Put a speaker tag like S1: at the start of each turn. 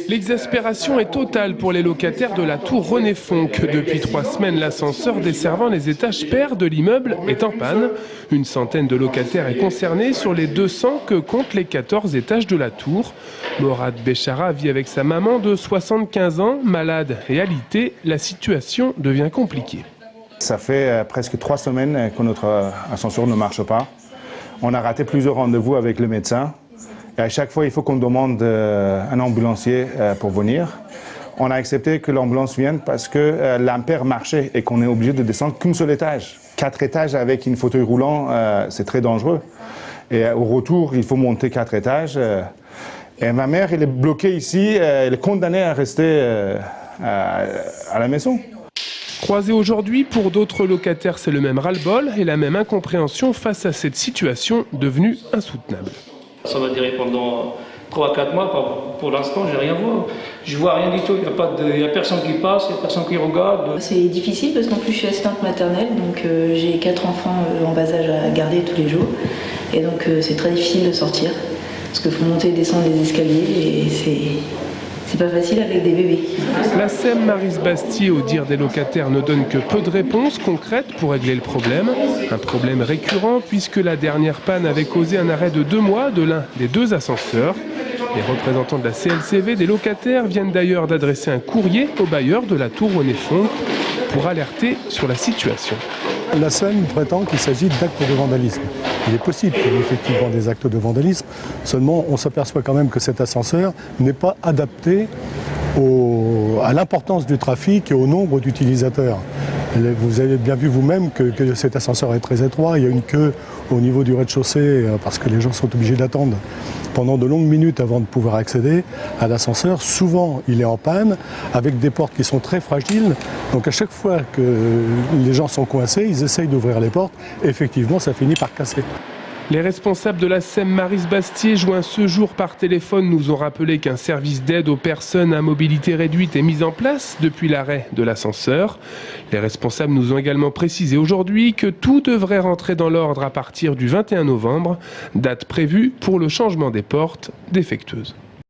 S1: L'exaspération est totale pour les locataires de la tour René Fonck. Depuis 3 semaines, l'ascenseur desservant les étages pairs de l'immeuble est en panne. Une centaine de locataires est concernée sur les 200 que comptent les 14 étages de la tour. Morad Béchara vit avec sa maman de 75 ans, malade et alitée. La situation devient compliquée.
S2: Ça fait presque 3 semaines que notre ascenseur ne marche pas. On a raté plusieurs rendez-vous avec le médecin. Et à chaque fois, il faut qu'on demande un ambulancier pour venir. On a accepté que l'ambulance vienne parce que l'ampère marchait et qu'on est obligé de descendre qu'un seul étage. 4 étages avec une fauteuil roulant, c'est très dangereux. Et au retour, il faut monter 4 étages. Et ma mère, elle est bloquée ici, elle est condamnée à rester à la maison.
S1: Croisé aujourd'hui, pour d'autres locataires, c'est le même ras-le-bol et la même incompréhension face à cette situation devenue insoutenable.
S3: Ça va durer pendant 3 à 4 mois. Pour l'instant, je n'ai rien voir. Je vois rien du tout. Il n'y a personne qui passe, il n'y a personne qui regarde.
S4: C'est difficile parce qu'en plus je suis assistante maternelle, donc j'ai 4 enfants en bas âge à garder tous les jours. Et donc c'est très difficile de sortir parce qu'il faut monter et descendre les escaliers et c'est pas facile avec des bébés.
S1: La SEM Maristes-Bastier, au dire des locataires, ne donne que peu de réponses concrètes pour régler le problème. Un problème récurrent puisque la dernière panne avait causé un arrêt de 2 mois de l'un des 2 ascenseurs. Les représentants de la CLCV des locataires viennent d'ailleurs d'adresser un courrier au bailleur de la tour René Fonck pour alerter sur la situation.
S5: La SEM prétend qu'il s'agit d'actes de vandalisme. Il est possible qu'il y ait effectivement des actes de vandalisme, seulement on s'aperçoit quand même que cet ascenseur n'est pas adapté à l'importance du trafic et au nombre d'utilisateurs. Vous avez bien vu vous-même que cet ascenseur est très étroit, il y a une queue au niveau du rez-de-chaussée parce que les gens sont obligés d'attendre pendant de longues minutes avant de pouvoir accéder à l'ascenseur. Souvent, il est en panne, avec des portes qui sont très fragiles. Donc à chaque fois que les gens sont coincés, ils essayent d'ouvrir les portes. Et effectivement, ça finit par casser.
S1: Les responsables de la SEM Maristes-Bastier, joints ce jour par téléphone, nous ont rappelé qu'un service d'aide aux personnes à mobilité réduite est mis en place depuis l'arrêt de l'ascenseur. Les responsables nous ont également précisé aujourd'hui que tout devrait rentrer dans l'ordre à partir du 21 novembre, date prévue pour le changement des portes défectueuses.